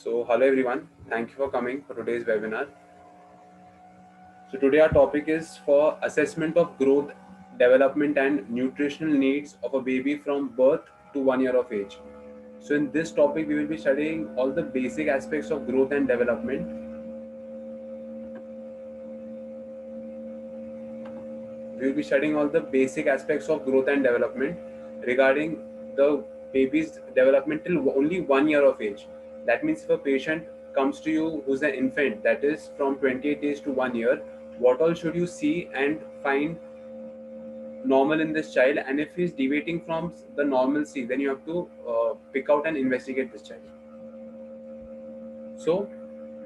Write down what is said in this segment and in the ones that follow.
So, hello everyone. Thank you for coming for today's webinar. So, today our topic is for assessment of growth, development, and nutritional needs of a baby from birth to 1 year of age. So, in this topic, we will be studying all the basic aspects of growth and development. We will be studying all the basic aspects of growth and development regarding the baby's development till only 1 year of age. That means if a patient comes to you who's an infant, that is from 28 days to 1 year, what all should you see and find normal in this child? And if he's deviating from the normalcy, then you have to pick out and investigate this child. So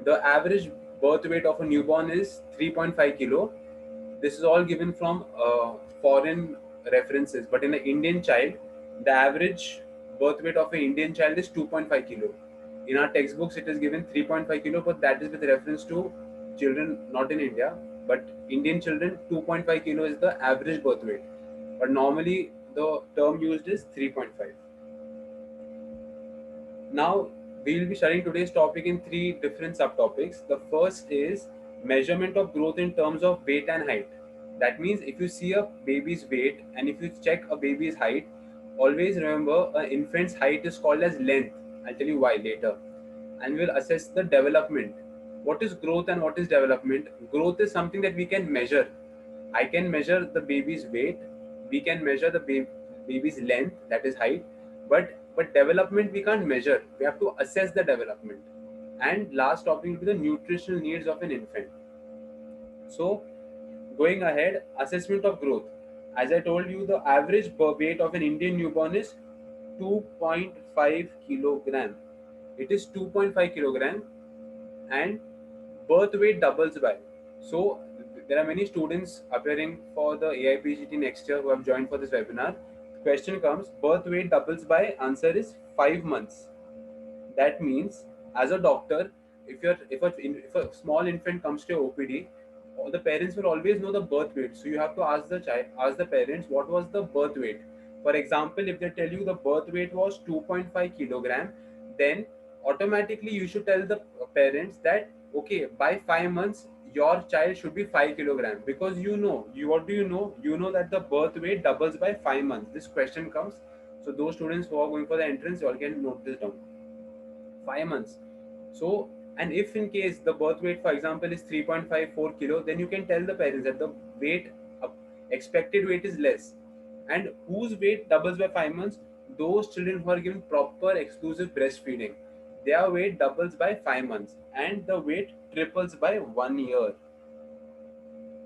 the average birth weight of a newborn is 3.5 kilo. This is all given from foreign references, but in an Indian child, the average birth weight of an Indian child is 2.5 kilo. In our textbooks, it is given 3.5 kilo, but that is with reference to children not in India, but Indian children. 2.5 kilo is the average birth weight, but normally the term used is 3.5. Now, we will be studying today's topic in three different subtopics. The first is measurement of growth in terms of weight and height. That means if you see a baby's weight and if you check a baby's height, always remember an infant's height is called as length. I'll tell you why later. And we'll assess the development. What is growth and what is development? Growth is something that we can measure. I can measure the baby's weight. We can measure the baby's length, that is height, but development we can't measure. We have to assess the development. And last topic will be the nutritional needs of an infant. So going ahead, assessment of growth. As I told you, the average weight of an Indian newborn is 2.5 kilogram. It is 2.5 kilogram, and birth weight doubles by. So there are many students appearing for the AIPGT next year who have joined for this webinar. Question comes, birth weight doubles by, answer is 5 months. That means as a doctor, if a small infant comes to your OPD, the parents will always know the birth weight. So you have to ask the parents what was the birth weight. For example, if they tell you the birth weight was 2.5 kilogram, then automatically you should tell the parents that okay, by 5 months your child should be 5 kilogram, because what do you know that the birth weight doubles by 5 months. This question comes, so those students who are going for the entrance, you all can note this down. 5 months. So, and if in case the birth weight, for example, is 3.54 kilo, then you can tell the parents that the weight, expected weight is less. And whose weight doubles by 5 months? Those children who are given proper exclusive breastfeeding, their weight doubles by 5 months, and the weight triples by 1 year.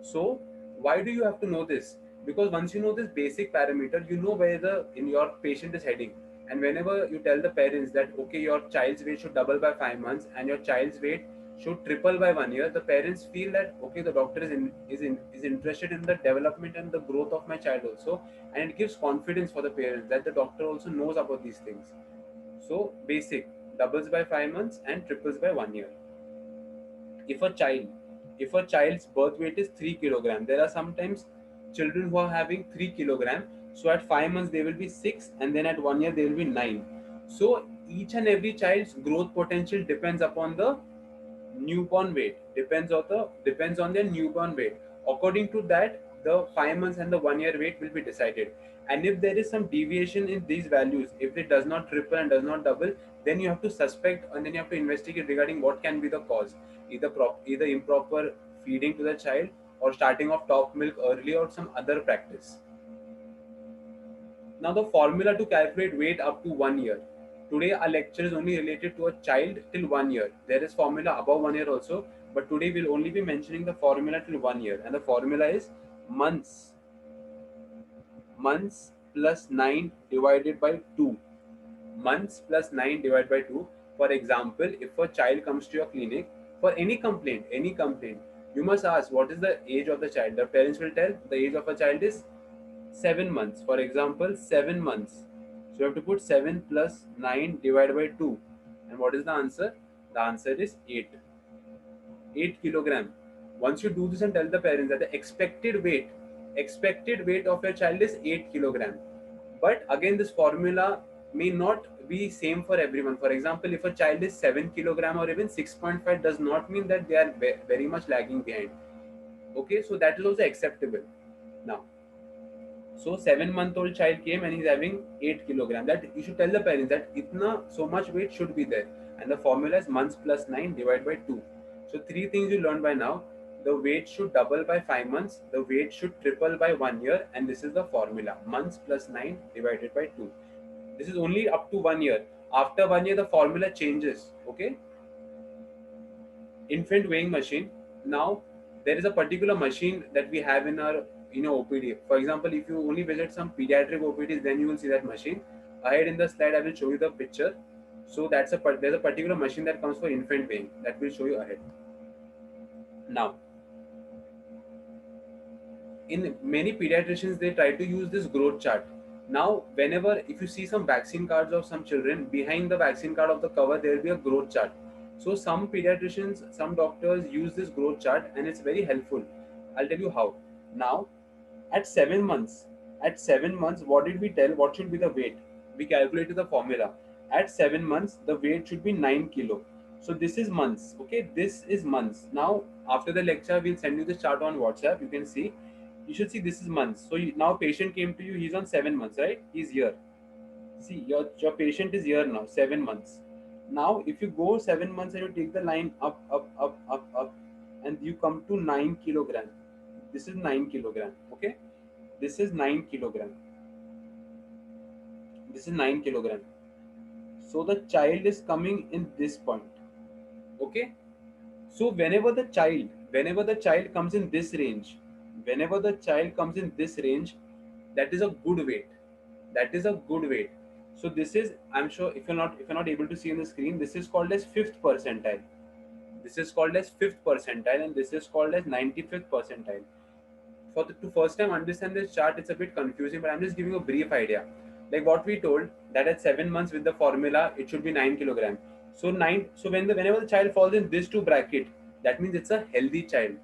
So why do you have to know this? Because once you know this basic parameter, you know where the in your patient is heading. And whenever you tell the parents that okay, your child's weight should double by 5 months and your child's weight should triple by 1 year, the parents feel that okay, the doctor is interested in the development and the growth of my child also, and it gives confidence for the parents that the doctor also knows about these things. So basic doubles by 5 months and triples by 1 year. if a child if a child's birth weight is 3 kilogram, there are sometimes children who are having 3 kilogram, so at 5 months they will be 6, and then at 1 year they will be 9. So each and every child's growth potential depends upon the newborn weight, depends on their newborn weight. According to that, the 5 months and the 1 year weight will be decided. And if there is some deviation in these values, if it does not triple and does not double, then you have to suspect and then you have to investigate regarding what can be the cause. Either improper feeding to the child, or starting of top milk early, or some other practice. Now the formula to calculate weight up to 1 year. Today our lecture is only related to a child till 1 year. There is formula above 1 year also, but today we'll only be mentioning the formula till 1 year, and the formula is months. Months plus 9 divided by 2. Months plus 9 divided by 2. For example, if a child comes to your clinic for any complaint, you must ask what is the age of the child. The parents will tell the age of a child is 7 months. For example, 7 months. So you have to put 7 plus 9 divided by 2. And what is the answer? The answer is 8. 8 kilogram. Once you do this and tell the parents that the expected weight of your child is 8 kilogram. But again, this formula may not be same for everyone. For example, if a child is 7 kilogram or even 6.5, does not mean that they are very much lagging behind. Okay, so that is also acceptable. Now, so 7-month-old child came and he's having 8 kilogram. That you should tell the parents that itna so much weight should be there, and the formula is months plus 9 divided by 2. So three things you learned by now: the weight should double by 5 months, the weight should triple by 1 year, and this is the formula: months plus 9 divided by 2. This is only up to 1 year. After 1 year, the formula changes. Okay, infant weighing machine. Now, there is a particular machine that we have in our OPD. For example, if you only visit some pediatric OPDs, then you will see that machine. Ahead in the slide, I will show you the picture. So there's a particular machine that comes for infant weighing that will show you ahead. Now, in many pediatricians, they try to use this growth chart. Now, whenever if you see some vaccine cards of some children, behind the vaccine card of the cover there will be a growth chart. So some pediatricians, some doctors use this growth chart, and it's very helpful. I'll tell you how. Now, at 7 months, what did we tell? What should be the weight? We calculated the formula. At 7 months, the weight should be 9 kilo. So this is months. Okay, this is months. Now, after the lecture, we'll send you the chart on WhatsApp. You can see. You should see this is months. So now patient came to you. He's on 7 months, right? He's here. See, your patient is here now. 7 months. Now, if you go 7 months and you take the line up, up, up, up, up, and you come to 9 kilogram. This is 9 kilogram. Okay, this is 9 kilogram. This is 9 kilogram. So the child is coming in this point. Okay. So whenever the child comes in this range, whenever the child comes in this range, that is a good weight. That is a good weight. So this is, I'm sure if you're not able to see on the screen, this is called as fifth percentile. This is called as fifth percentile, and this is called as 95th percentile. To first time understand this chart, it's a bit confusing, but I'm just giving a brief idea. Like what we told, that at 7 months with the formula, it should be 9 kilogram. So whenever the child falls in this two bracket, that means it's a healthy child.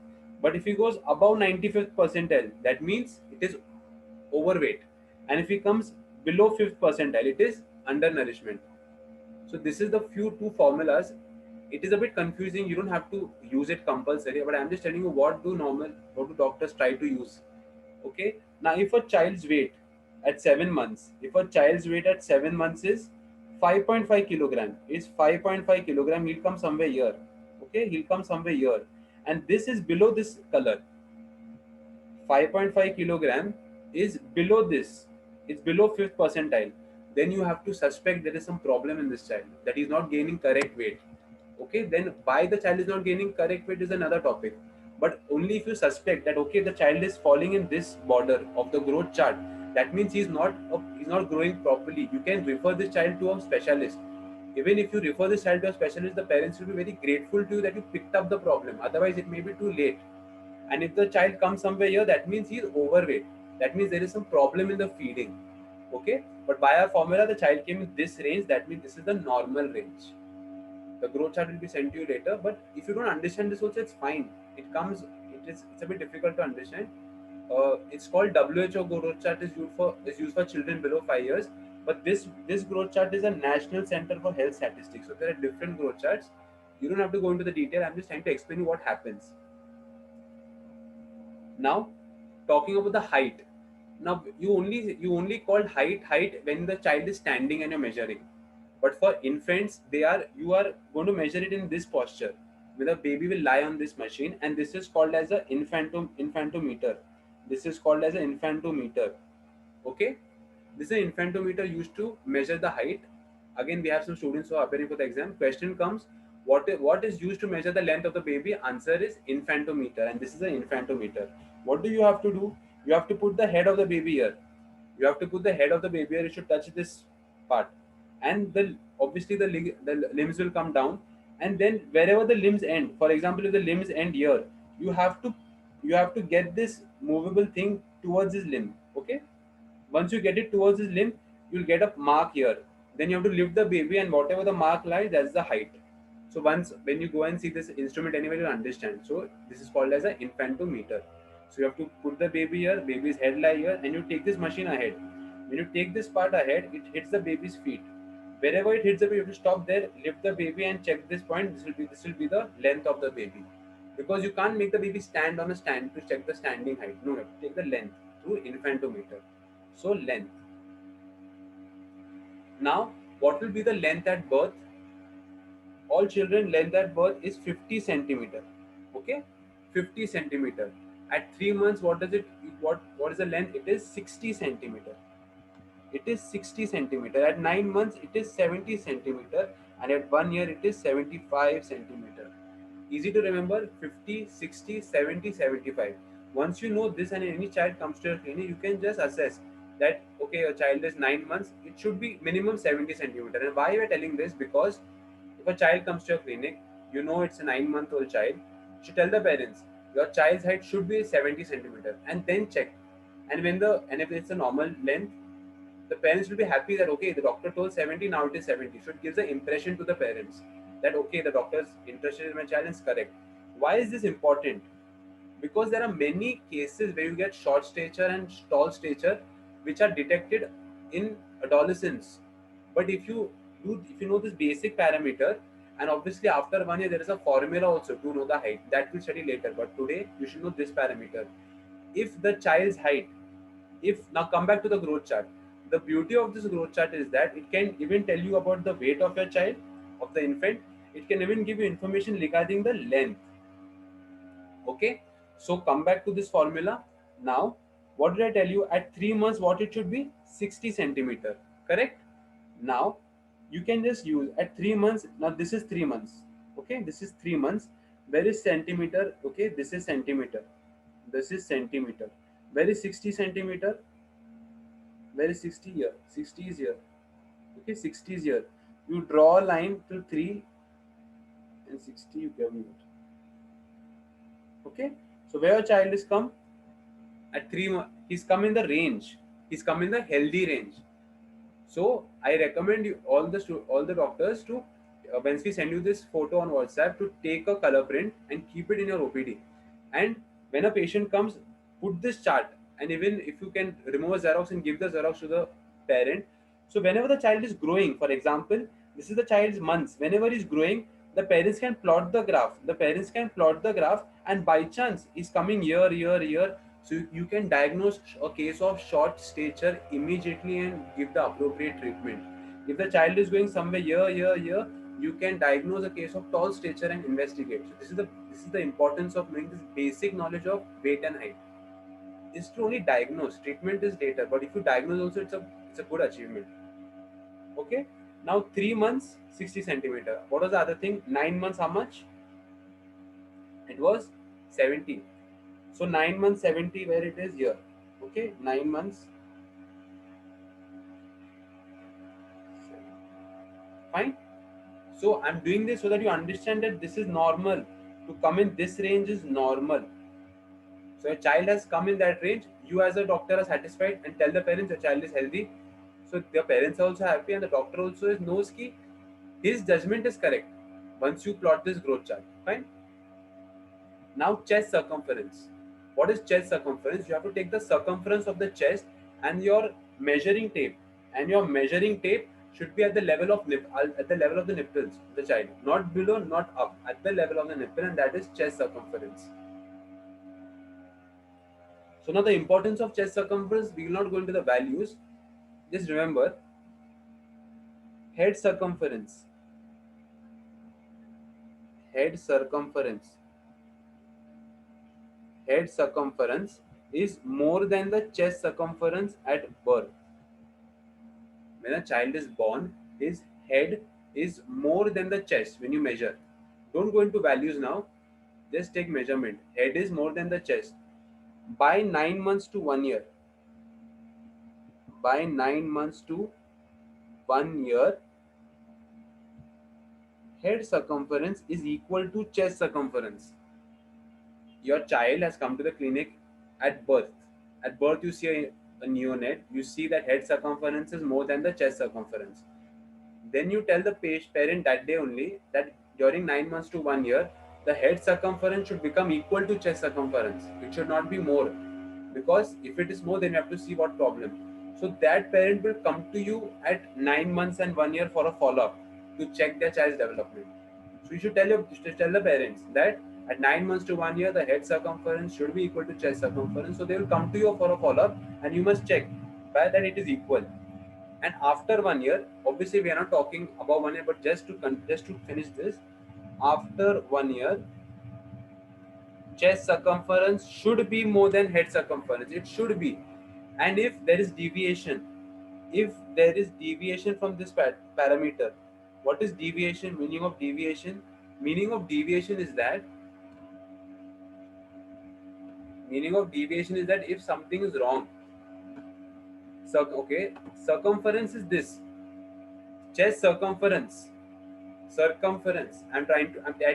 But if he goes above 95th percentile, that means it is overweight. And if he comes below fifth percentile, it is undernourishment. So this is the few two formulas. It is a bit confusing. You don't have to use it compulsory, but I'm just telling you what do doctors try to use. Okay. Now, if a child's weight at 7 months, if a child's weight at 7 months is 5.5 kilogram, he'll come somewhere here. Okay, he'll come somewhere here, and this is below this color. 5.5 kilogram is below this. It's below fifth percentile. Then you have to suspect there is some problem in this child, that he's not gaining correct weight. Okay, then why the child is not gaining correct weight is another topic. But only if you suspect that okay, the child is falling in this border of the growth chart, that means he's not growing properly. You can refer this child to a specialist. Even if you refer this child to a specialist, the parents will be very grateful to you that you picked up the problem. Otherwise, it may be too late. And if the child comes somewhere here, that means he is overweight. That means there is some problem in the feeding. Okay, but by our formula, the child came in this range. That means this is the normal range. The growth chart will be sent to you later. But if you don't understand this also, it's fine. It's a bit difficult to understand. It's called WHO growth chart, is used for children below 5 years. But this growth chart is a National Center for Health Statistics. So there are different growth charts. You don't have to go into the detail. I'm just trying to explain you what happens. Now, talking about the height. Now you only call height when the child is standing and you're measuring. But for infants, you are going to measure it in this posture, where the baby will lie on this machine, and this is called as a infantometer. This is called as an infantometer. Okay, this is an infantometer used to measure the height. Again, we have some students who are preparing for the exam. Question comes: what is used to measure the length of the baby? Answer is infantometer, and this is an infantometer. What do you have to do? You have to put the head of the baby here. You have to put the head of the baby here. It should touch this part, and obviously the limbs will come down, and then wherever the limbs end. For example, if the limbs end here, you have to get this movable thing towards his limb. Okay, once you get it towards his limb, you'll get a mark here. Then you have to lift the baby, and whatever the mark lies, that's the height. So once when you go and see this instrument anyway, you'll understand. So this is called as an infantometer. So you have to put the baby here, baby's head lie here, and you take this machine ahead. When you take this part ahead, it hits the baby's feet. Wherever it hits the baby, you have to stop there, lift the baby, and check this point. This will be the length of the baby, because you can't make the baby stand on a stand to check the standing height. No, you have to take the length through infantometer. So length. Now, what will be the length at birth? All children length at birth is 50 centimeter. Okay, 50 centimeter. At 3 months, what does it? What is the length? It is 60 centimeter. It is 60 centimeter. At 9 months, it is 70 centimeter, and at 1 year, it is 75 centimeter. Easy to remember: 50, 60, 70, 75. Once you know this, and any child comes to your clinic, you can just assess that okay, your child is 9 months. It should be minimum 70 centimeter. And why we are telling this? Because if a child comes to your clinic, you know it's a 9-month-old child. You should tell the parents your child's height should be 70 centimeter, and then check. And if it's a normal length, the parents will be happy that okay, the doctor told 70, now it is 70. So it gives the impression to the parents that okay, the doctor's interested in my child and is correct. Why is this important? Because there are many cases where you get short stature and tall stature which are detected in adolescence. But if you know this basic parameter, and obviously after 1 year there is a formula also to know the height that we'll study later, but today you should know this parameter. If the child's height, if now come back to the growth chart, the beauty of this growth chart is that it can even tell you about the weight of your child, of the infant. It can even give you information regarding the length. Okay, so come back to this formula. Now, what did I tell you? At 3 months, what it should be? 60 centimeter. Correct? Now, you can just use at 3 months. Now, this is 3 months. Okay, this is 3 months. Where is centimeter? Okay, this is centimeter. This is centimeter. Where is 60 centimeter? Where is 60 here? 60 is here. Okay, 60 is here. You draw a line to 3 and 60 you give it. Okay, so where your child is come? At 3 months, he's come in the range. He's come in the healthy range. So I recommend you all the doctors to once we send you this photo on WhatsApp, to take a color print and keep it in your OPD. And when a patient comes, put this chart, and even if you can remove a Xerox and give the Xerox to the parent. So whenever the child is growing, for example, this is the child's months. Whenever he's growing, the parents can plot the graph. The parents can plot the graph, and by chance he's coming year. So you can diagnose a case of short stature immediately and give the appropriate treatment. If the child is going somewhere year, you can diagnose a case of tall stature and investigate. So this is the importance of knowing this basic knowledge of weight and height. Is to only diagnose. Treatment is later, but if you diagnose also, it's a good achievement. Okay. Now 3 months, 60 centimeter. What was the other thing? 9 months, how much? It was 70. So 9 months 70, where it is here. Okay, 9 months. Fine. So I'm doing this so that you understand that this is normal. To come in this range is normal. So a child has come in that range. You as a doctor are satisfied and tell the parents your child is healthy. So the parents are also happy, and the doctor also knows ki his judgment is correct. Once you plot this growth chart, fine. Now chest circumference. What is chest circumference? You have to take the circumference of the chest and your measuring tape, and your measuring tape should be at the level of at the level of the nipples of the child, not below, not up, at the level of the nipple, and that is chest circumference. So now the importance of chest circumference, we will not go into the values. Just remember head circumference. Head circumference. Head circumference is more than the chest circumference at birth. When a child is born, his head is more than the chest when you measure. Don't go into values now. Just take measurement. Head is more than the chest. By 9 months to 1 year. By 9 months to 1 year, head circumference is equal to chest circumference. Your child has come to the clinic at birth. At birth, you see a neonate. You see that head circumference is more than the chest circumference. Then you tell the parent that day only that during 9 months to 1 year, the head circumference should become equal to chest circumference. It should not be more, because if it is more, then you have to see what problem. So that parent will come to you at 9 months and 1 year for a follow-up to check their child's development. So you should tell the parents that at 9 months to 1 year, the head circumference should be equal to chest circumference. So they will come to you for a follow-up, and you must check by that it is equal. And after 1 year, obviously we are not talking about 1 year, but just to finish this, after 1 year, chest circumference should be more than head circumference. It should be. And if there is deviation, if there is deviation from this parameter, what is deviation? Meaning of deviation? Meaning of deviation is that if something is wrong, okay, circumference is this, chest circumference. I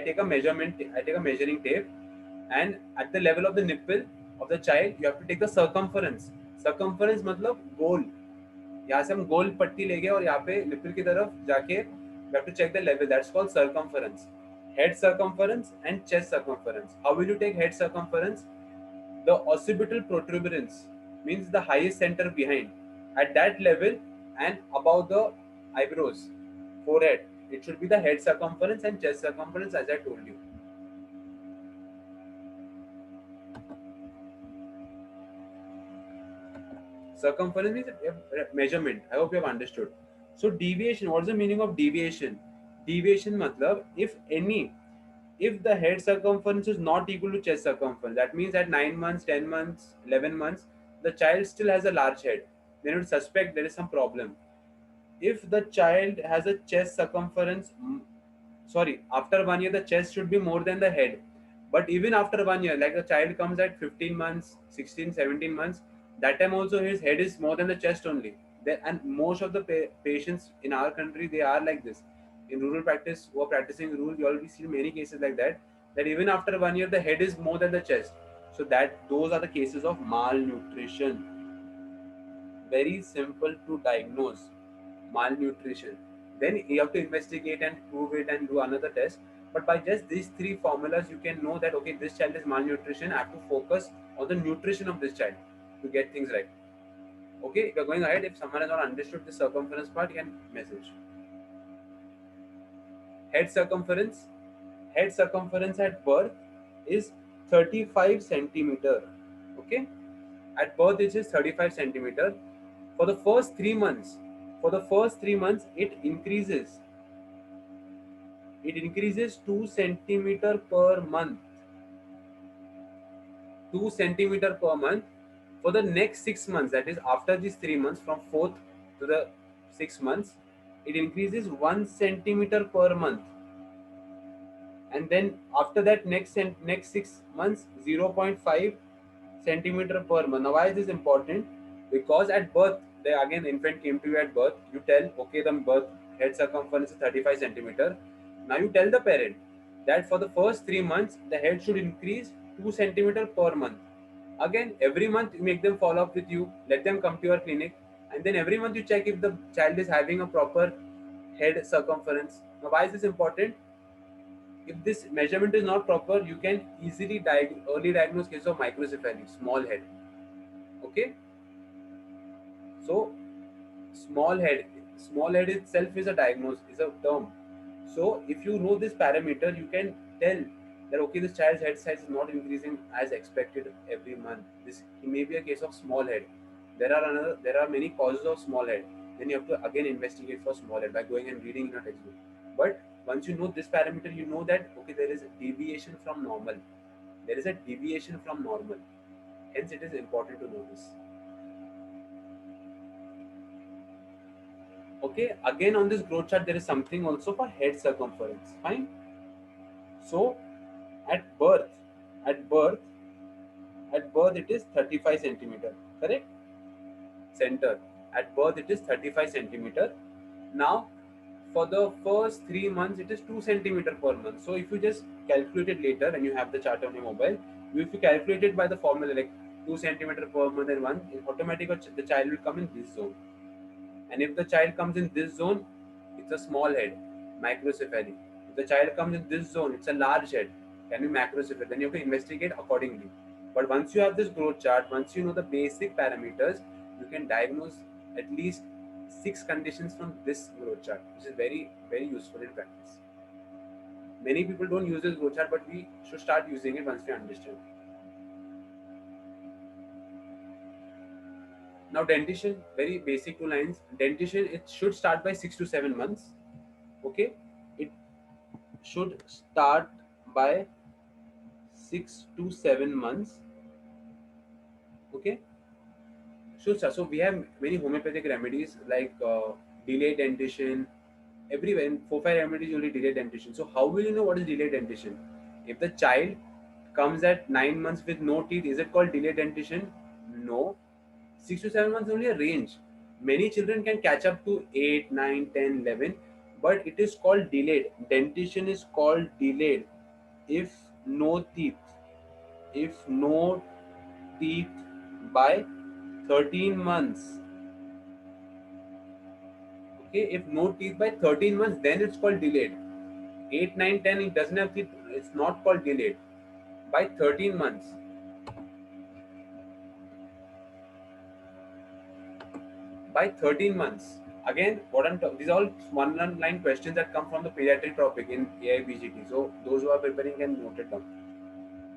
take a measurement, I take a measuring tape, and at the level of the nipple of the child, you have to take the circumference मतलब गोल, यहाँ से हम गोल पट्टी ले गए और यहाँ पे निपल की तरफ जाके you have to check the level. That's called circumference. Head circumference and chest circumference. How will you take head circumference? The occipital protuberance means the highest center behind. At that level and above the eyebrows, forehead, it should be the head circumference and chest circumference, as I told you. Circumference means measurement. I hope you have understood. So deviation, what is the meaning of deviation? Deviation matlab, if the head circumference is not equal to chest circumference, that means at 9 months, 10 months, 11 months, the child still has a large head, then you would suspect there is some problem. If the child has a chest circumference, after 1 year, the chest should be more than the head. But even after 1 year, like the child comes at 15 months, 16, 17 months, that time also his head is more than the chest only. And most of the patients in our country, they are like this. In rural practice, who are practicing rural, you already see many cases like that, that even after 1 year, the head is more than the chest. So those are the cases of malnutrition. Very simple to diagnose malnutrition. Then you have to investigate and prove it and do another test. But by just these three formulas, you can know that okay, this child is malnutrition. I have to focus on the nutrition of this child to get things right. Okay, we're going ahead. If someone has not understood the circumference part, you can message. Head circumference. Head circumference at birth is 35 centimeter. Okay, at birth it is 35 centimeter. For the first 3 months, it increases 2 centimeter per month. 2 centimeter per month. For the next 6 months, that is after these 3 months, from 4th to the 6 months, it increases 1 centimeter per month. And then after that, next 6 months, 0.5 centimeter per month. Now, why is this important? Because at birth, again, infant came to you at birth. You tell, okay, the birth head circumference is 35 centimeter. Now you tell the parent that for the first 3 months, the head should increase 2 centimeter per month. Again, every month you make them follow up with you. Let them come to your clinic, and then every month you check if the child is having a proper head circumference. Now, why is this important? If this measurement is not proper, you can easily early diagnose case of microcephaly, small head. Okay, so small head itself is a term. So if you know this parameter, you can tell that okay, this child's head size is not increasing as expected every month. This may be a case of small head. There are many causes of small head. Then you have to again investigate for small head by going and reading in a textbook. But once you know this parameter, you know that okay, there is a deviation from normal. Hence, it is important to know this. Okay, again on this growth chart, there is something also for head circumference. Fine. So at birth, it is 35 centimeter. Correct? Center. At birth, it is 35 centimeter. Now, for the first 3 months, it is 2 centimeter per month. So if you just calculate it later and you have the chart on your mobile, if you calculate it by the formula like 2 centimeter per month and 1, automatically the child will come in this zone. And if the child comes in this zone, it's a small head, microcephaly. If the child comes in this zone, it's a large head, can be macrocephaly. Then you have to investigate accordingly. But once you have this growth chart, once you know the basic parameters, you can diagnose at least 6 conditions from this growth chart, which is very, very useful in practice. Many people don't use this growth chart, but we should start using it once we understand. Now, dentition, very basic 2 lines. Dentition, it should start by 6 to 7 months. Okay, it should start by 6 to 7 months. Okay, should start. So we have many homeopathic remedies like delayed dentition. Everywhere in 4 5 remedies only delayed dentition. So how will you know what is delayed dentition? If the child comes at 9 months with no teeth, is it called delayed dentition? No. 6 to 7 months only a range. Many children can catch up to 8, 9, 10, 11, but it is called delayed. Dentition is called delayed if no teeth. If no teeth by 13 months. Okay, if no teeth by 13 months, then it's called delayed. 8, 9, 10, it doesn't have teeth, it's not called delayed. By 13 months. By 13 months. Again, what I'm talking, these are all one-line questions that come from the pediatric topic in AIBGT. So those who are preparing can note it down.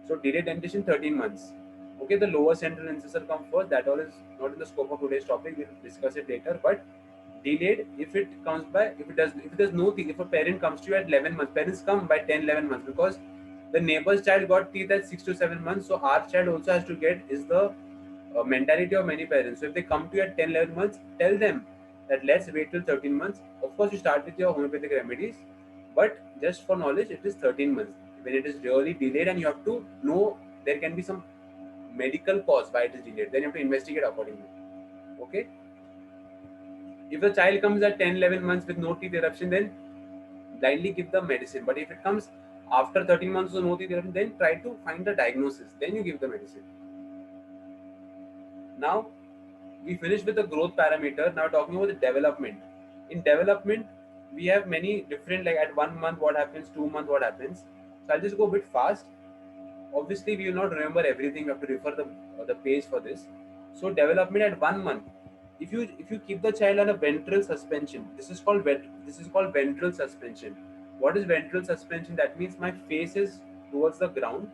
So delayed dentition 13 months. Okay, the lower central incisor come first. That all is not in the scope of today's topic. We'll discuss it later. But delayed, if it comes by, if there's no teeth, if a parent comes to you at 11 months, parents come by 10, 11 months because the neighbor's child got teeth at 6 to 7 months. So our child also has to get, is the mentality of many parents. So if they come to you at 10, 11 months, tell them that let's wait till 13 months. Of course, you start with your homeopathic remedies, but just for knowledge, it is 13 months. When it is really delayed and you have to know there can be some medical cause why it is delayed, then you have to investigate accordingly. Okay. If the child comes at 10, 11 months with no teeth eruption, then blindly give the medicine. But if it comes after 13 months with no teeth eruption, then try to find the diagnosis. Then you give the medicine. Now, we finished with the growth parameter. Now talking about the development. In development, we have many different, like at 1 month what happens, 2 month what happens. So I'll just go a bit fast. Obviously, we will not remember everything. We have to refer the page for this. So development at 1 month. If you keep the child on a ventral suspension, this is called ventral suspension. What is ventral suspension? That means my face is towards the ground.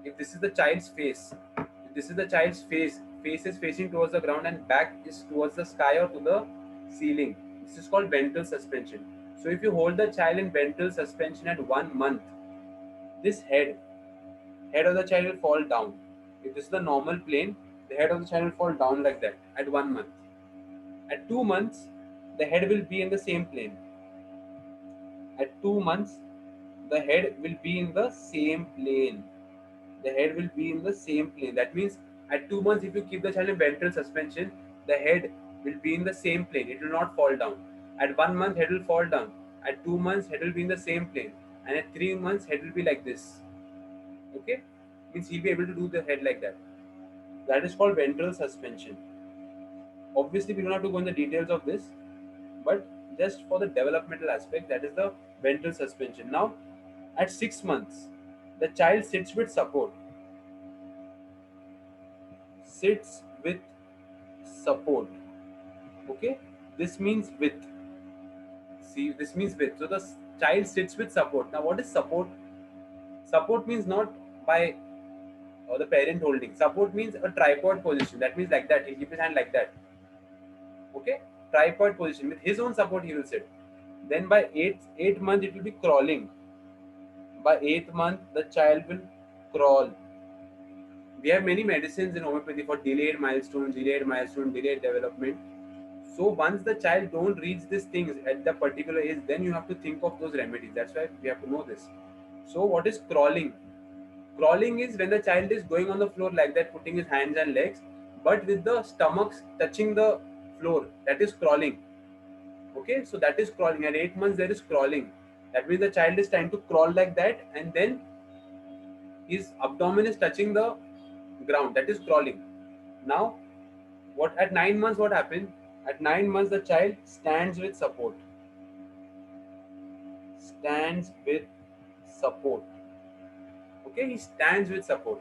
If this is the child's face, if this is the child's face is facing towards the ground and back is towards the sky or to the ceiling. This is called ventral suspension. So if you hold the child in ventral suspension at 1 month, this head of the child will fall down. If this is the normal plane, the head of the child will fall down like that at 1 month. At 2 months, the head will be in the same plane. At 2 months, the head will be in the same plane. The head will be in the same plane. That means at 2 months, if you keep the child in ventral suspension, the head will be in the same plane. It will not fall down. At 1 month, head will fall down. At 2 months, head will be in the same plane. And at 3 months, head will be like this. Okay? Means he'll be able to do the head like that. That is called ventral suspension. Obviously, we don't have to go in the details of this, but just for the developmental aspect, that is the ventral suspension. Now, at 6 months, the child sits with support. Sits with support. Okay, this means with. See, this means with. So the child sits with support. Now, what is support? Support means not by or the parent holding. Support means a tripod position. That means like that. He'll keep his hand like that. Okay, tripod position with his own support. He will sit. Then by eighth month it will be crawling. By 8th month the child will crawl. We have many medicines in homeopathy for delayed development. So once the child don't reach these things at the particular age, then you have to think of those remedies. That's why we have to know this. So what is crawling? Crawling is when the child is going on the floor like that, putting his hands and legs, but with the stomach touching the floor. That is crawling. Okay, so that is crawling. At 8 months there is crawling. That means the child is trying to crawl like that, and then his abdomen is touching the ground. That is crawling. Now, what at 9 months what happened? At 9 months the child stands with support. Stands with support. Okay, he stands with support.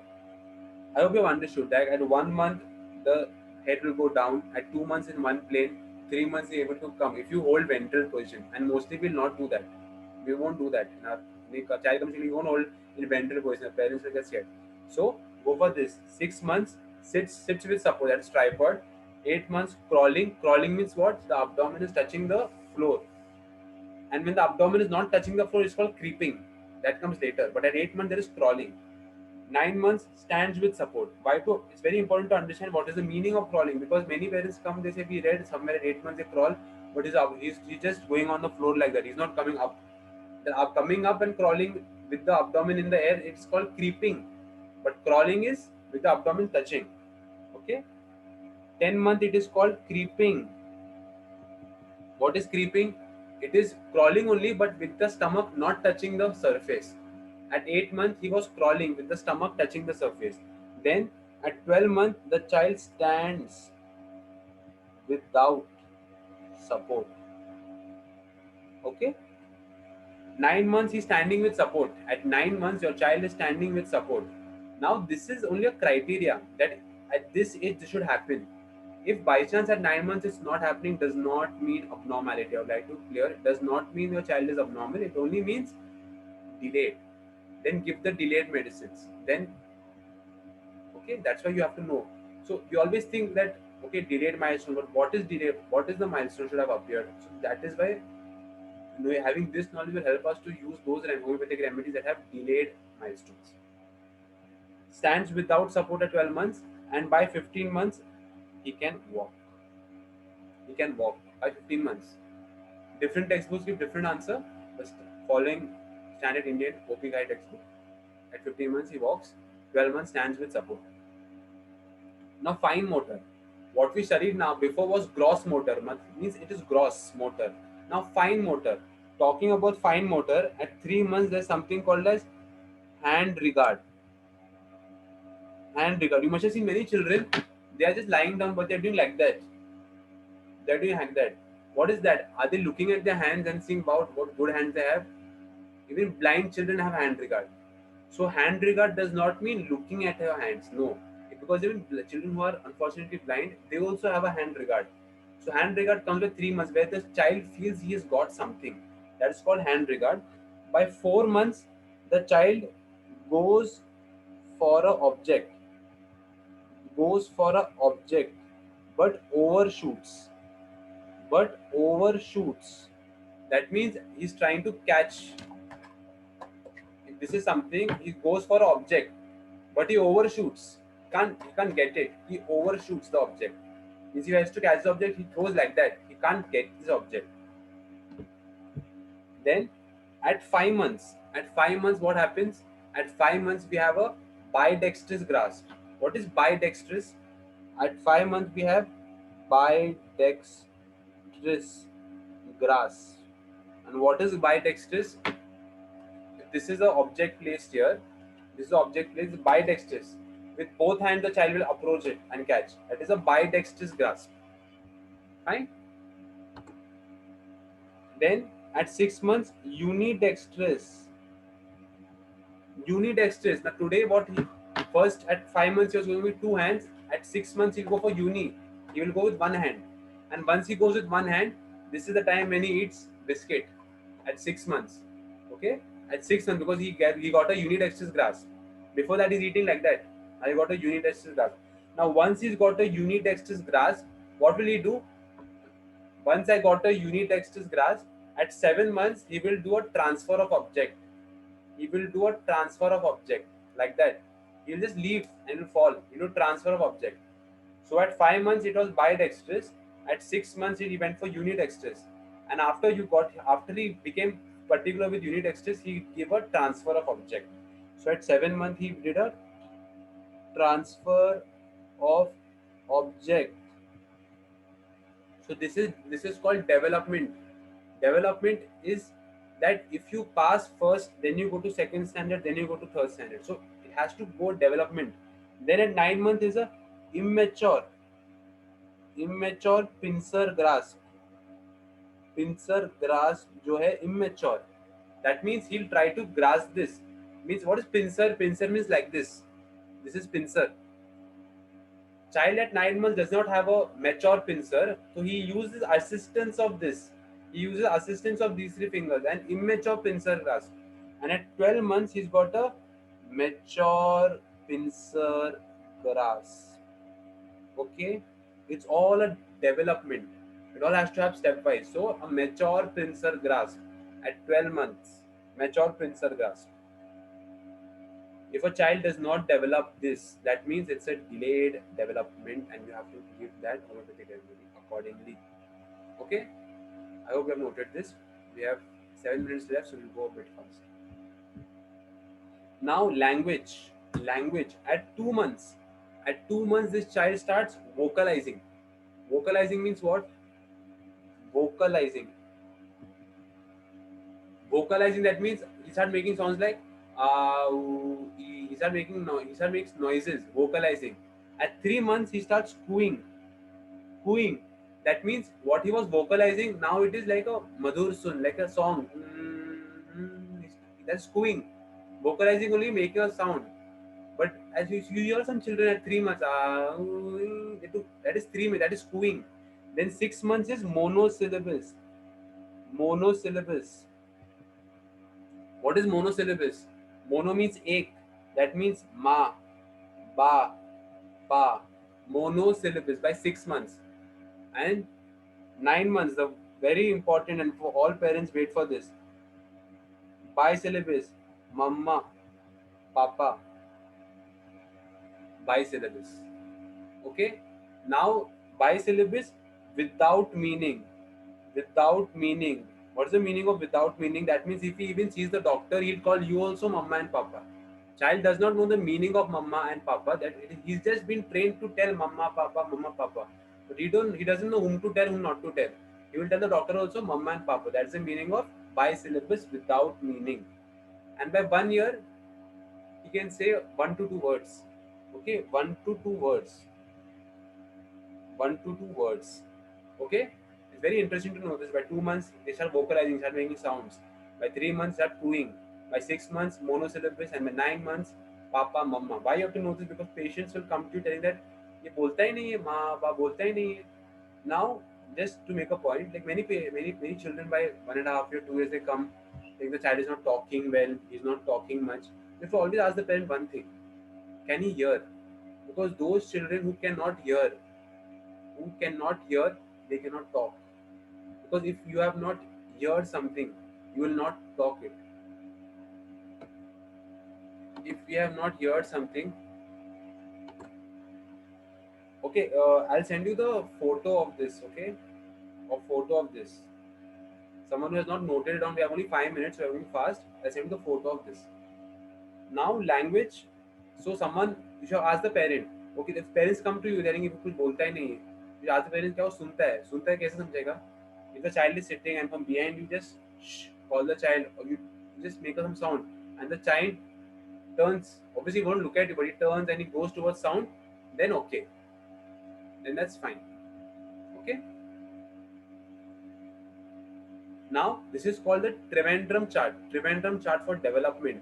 I hope you have understood that at 1 month the head will go down. At 2 months in one plane, 3 months he able to come. If you hold ventral position, and mostly we will not do that. We won't do that. In our child comes in, we won't hold in ventral position. The parents will get scared. So go for this. 6 months sits with support. That's tripod. 8 months crawling. Crawling means what? The abdomen is touching the floor. And when the abdomen is not touching the floor, it's called creeping. That comes later. But at 8 months, there is crawling. 9 months stands with support. Why? It's very important to understand what is the meaning of crawling, because many parents come, they say we read somewhere at 8 months they crawl, but he's just going on the floor like that. He's not coming up. Coming up and crawling with the abdomen in the air, it's called creeping. But crawling is with the abdomen touching. Okay. 10 month it is called creeping. What is creeping? It is crawling only, but with the stomach not touching the surface. At 8 months, he was crawling with the stomach touching the surface. Then, at 12 months, the child stands without support. Okay? 9 months, he's standing with support. At 9 months, your child is standing with support. Now, this is only a criteria that at this age this should happen. If by chance at 9 months it's not happening, does not mean abnormality. I would like to clear, it does not mean your child is abnormal. It only means delayed. Then give the delayed medicines. Then, okay, that's why you have to know. So you always think that, okay, delayed milestone, but what is delayed? What is the milestone should have appeared? So that is why, having this knowledge will help us to use those homeopathic remedies that have delayed milestones. Stands without support at 12 months, and by 15 months he can walk. He can walk by 15 months. Different textbooks give different answer. Just following standard Indian OP guide textbook. At 15 months he walks. 12 months stands with support. Now fine motor. What we studied now before was gross motor. Means it is gross motor. Now fine motor. Talking about fine motor, at 3 months there's something called as hand regard. Hand regard. You must have seen many children. They are just lying down, but they're doing like that. They're doing like that. What is that? Are they looking at their hands and seeing about what good hands they have? Even blind children have hand regard. So hand regard does not mean looking at your hands. No. Because even children who are unfortunately blind, they also have a hand regard. So hand regard comes with 3 months where the child feels he has got something. That is called hand regard. By 4 months, the child goes for a object. But overshoots. That means he's trying to catch. If this is something, he goes for an object, but he overshoots. He can't get it. He overshoots the object. Means he has to catch the object, he throws like that. He can't get this object. Then at 5 months, what happens? At 5 months, we have a bidextrous grasp. What is bidextrous? At 5 months, we have bidextrous grasp. And what is bidextrous? If this is the object placed here, this is the object placed bidextrous. With both hands, the child will approach it and catch. That is a bidextrous grasp. Fine. Then at 6 months, unidextrous. Now today, first at 5 months he was going with 2 hands. At 6 months he'll go for uni. He will go with 1 hand. And once he goes with 1 hand, this is the time when he eats biscuit. At 6 months. Okay? At 6 months, because he got a unidextrous grasp. Before that he's eating like that. Now he got a unidextrous grasp. Now once he's got a unidextrous grasp, what will he do? Once I got a unidextrous grasp, at 7 months he will do a transfer of object. Like that. He'll just leave and will fall. He'll do transfer of object. So at 5 months it was bidextrous. At 6 months he went for unidextrous. And after he became particular with unidextrous, he gave a transfer of object. So at 7 months he did a transfer of object. So this is called development. Development is that if you pass first, then you go to second standard, then you go to third standard. So it has to go development. Then at 9 months is a immature pincer grasp. Pincer grasp जो है immature. That means he'll try to grasp this. Means what is pincer? Pincer means like this. This is pincer. Child at 9 months does not have a mature pincer, so he uses assistance of this. He uses assistance of these three fingers and immature pincer grasp. And at 12 months, he's got a mature pincer grasp. Okay, it's all a development. It all has to have stepwise. So a mature pincer grasp at 12 months, mature pincer grasp. If a child does not develop this, that means it's a delayed development and you have to give that homeopathic remedy accordingly. Okay, I hope you have noted this. We have 7 minutes left, so we'll go a bit fast. Now, language at 2 months. At 2 months, this child starts vocalizing. Vocalizing means what? Vocalizing. Vocalizing, that means he start making sounds like he start making he start makes noises. Vocalizing. At 3 months, he starts cooing. That means what he was vocalizing now it is like a madhur sun, like a song. That's cooing. Vocalizing only make a sound. But as you hear some children at 3 months, that is 3 months, that is cooing. Then 6 months is monosyllabus. Monosyllabus. What is monosyllabus? Mono means ek. That means ma, ba, pa. Monosyllabus by 6 months. And 9 months, the very important and for all parents wait for this. Bisyllabus. Mama, papa. Bisyllabus. Okay. Now bisyllabus without meaning. Without meaning. What's the meaning of without meaning? That means if he even sees the doctor, he'll call you also mama and papa. Child does not know the meaning of mama and papa. He's just been trained to tell mama, papa. But he doesn't know whom to tell, whom not to tell. He will tell the doctor also mama and papa. That's the meaning of bisyllabus without meaning. And by 1 year, he can say 1 to 2 words. Okay, 1 to 2 words. 1 to 2 words. Okay, it's very interesting to know this. By 2 months, they start vocalizing, start making sounds. By 3 months, start cooing. By 6 months, monosyllabus, and by 9 months, papa, mama. Why you have to know this? Because patients will come to you telling that ये बोलता ही नहीं है माँ बाप बोलता ही नहीं है. Now, just to make a point, like many children by 1.5 year, 2 years they come, like the child is not talking well, he's not talking much. You have to always ask the parent one thing: can he hear? Because those children who cannot hear, they cannot talk. Because if you have not heard something, you will not talk it. If you have not heard something, okay, I'll send you the photo of this. Okay, a photo of this. Someone who has not noted it down. We have only 5 minutes. So we're going fast. I'll send you the photo of this. Now language. So someone you should ask the parent. Okay, if parents come to you telling you कुछ बोलता ही नहीं है, you ask the parents क्या वो सुनता है कैसे समझेगा? If the child is sitting and from behind you just call the child or you just make some sound and the child turns, obviously he won't look at you but he turns and he goes towards sound, then okay, then that's fine. Okay, now this is called the Trivandrum chart for development.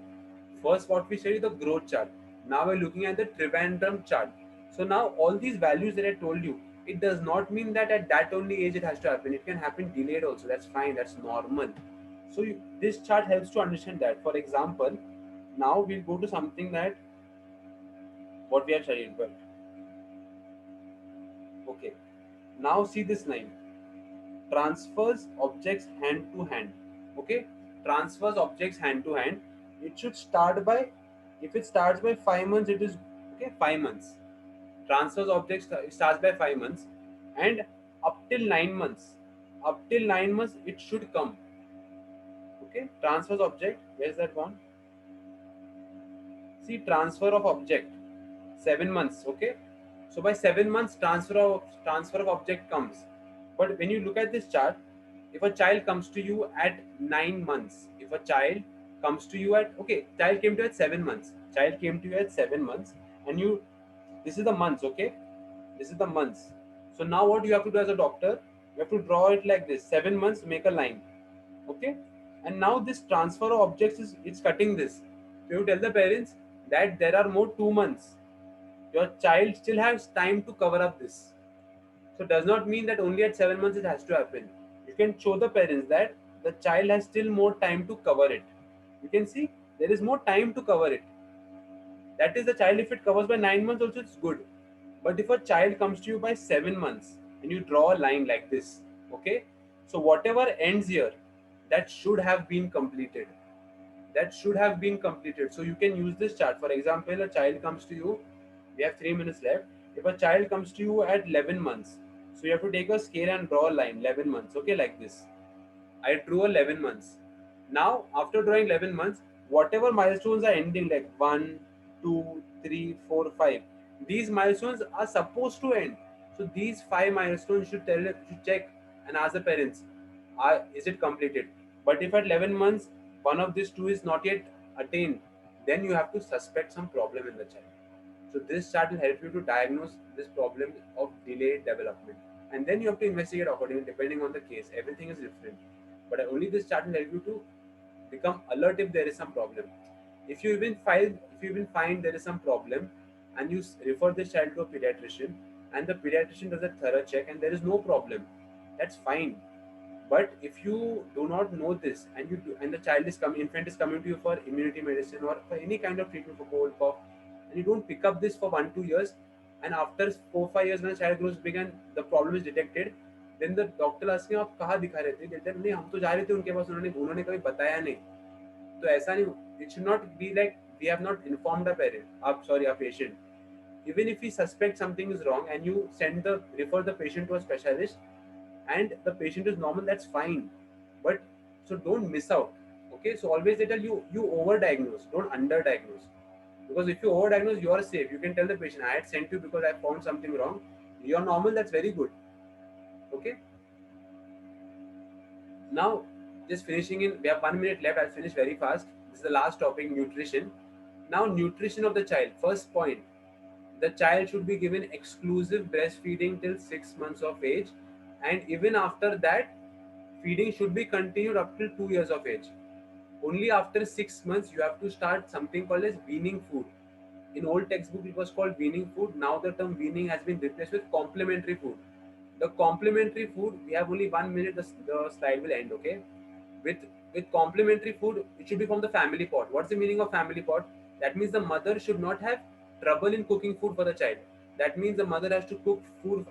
First what we study the growth chart. Now we're looking at the Trivandrum chart. So now all these values that I told you, it does not mean that at that only age it has to happen. It can happen delayed also. That's fine. That's normal. So this chart helps to understand that. For example, now we'll go to something that what we have studied. But okay, now see this line: transfers objects hand to hand. Okay, transfers objects hand to hand. It should start by, if it starts by 5 months, it is okay. 5 months transfers objects starts by 5 months and up till 9 months. Up till 9 months, it should come. Okay, transfers object. Where's that one? See, transfer of object 7 months. Okay, so by 7 months, transfer of object comes. But when you look at this chart, if a child comes to you at 9 months, if a child comes to you at child came to you at 7 months. Child came to you at 7 months, and you this is the months. Okay, this is the months. So now what you have to do as a doctor, you have to draw it like this: 7 months, make a line. Okay, and now this transfer of objects is it's cutting this. So you tell the parents that there are more 2 months. Your child still has time to cover up this. So does not mean that only at 7 months it has to happen. You can show the parents that the child has still more time to cover it. You can see there is more time to cover it. That is the child, if it covers by 9 months also it's good. But if a child comes to you by 7 months and you draw a line like this, okay? So whatever ends here, that should have been completed. That should have been completed. So you can use this chart. For example, a child comes to you, we have 3 minutes left. If a child comes to you at 11 months, so you have to take a scale and draw a line 11 months, okay, like this. I drew 11 months. Now, after drawing 11 months, whatever milestones are ending, like 1, 2, 3, 4, 5, these milestones are supposed to end. So, these 5 milestones should check and ask the parents, is it completed? But if at 11 months, one of these two is not yet attained, then you have to suspect some problem in the child. So this chart will help you to diagnose this problem of delayed development. And then you have to investigate accordingly depending on the case. Everything is different. But only this chart will help you to become alert if there is some problem. If you even find there is some problem and you refer this child to a pediatrician and the pediatrician does a thorough check and there is no problem, that's fine. But if you do not know this and and the infant is coming to you for immunity medicine or for any kind of treatment for cold cough, and you don't pick up this for 1 2 years, and after 4 5 years when the child grows big and the problem is detected, then the doctor asking आप कहाँ दिखा रहे थे, कहते हैं नहीं हम तो जा रहे थे उनके पास, उन्होंने उन्होंने कभी बताया नहीं. तो ऐसा नहीं, it should not be like we have not informed the parent, our patient. Even if we suspect something is wrong and you refer the patient to a specialist and the patient is normal, that's fine. But so don't miss out. Okay, so always they tell you, you overdiagnose, don't underdiagnose. Because if you overdiagnose, you are safe. You can tell the patient, I had sent you because I found something wrong. You're normal, that's very good. Okay, now just finishing in, we have 1 minute left. I'll finish very fast. This is the last topic, nutrition. Now, nutrition of the child. First point, the child should be given exclusive breastfeeding till 6 months of age, and even after that, feeding should be continued up till 2 years of age. Only after 6 months, you have to start something called as weaning food. In old textbook, it was called weaning food. Now the term weaning has been replaced with complementary food. The complementary food, we have only 1 minute. The slide will end. Okay, with with complementary food, it should be from the family pot. What's the meaning of family pot? That means the mother should not have trouble in cooking food for the child. That means the mother has to cook food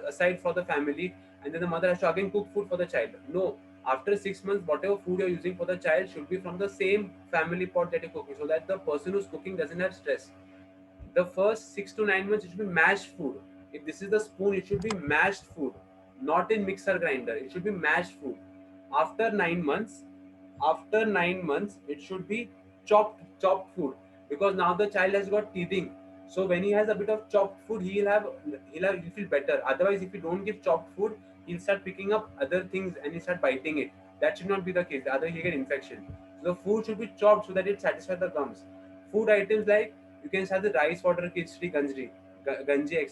aside for the family, and then the mother has to again cook food for the child. No, after 6 months, whatever food you're using for the child should be from the same family pot that you're cooking, so that the person who's cooking doesn't have stress. The first 6 to 9 months, it should be mashed food. If this is the spoon, it should be mashed food, not in mixer grinder. It should be mashed food. After 9 months, it should be chopped food, because now the child has got teething. So when he has a bit of chopped food, he'll feel better. Otherwise, if you don't give chopped food, he'll start picking up other things and he'll start biting it. That should not be the case. Other he'll get infection. So the food should be chopped so that it satisfies the gums. Food items like, you can have the rice water, khichdi, ganji, etc.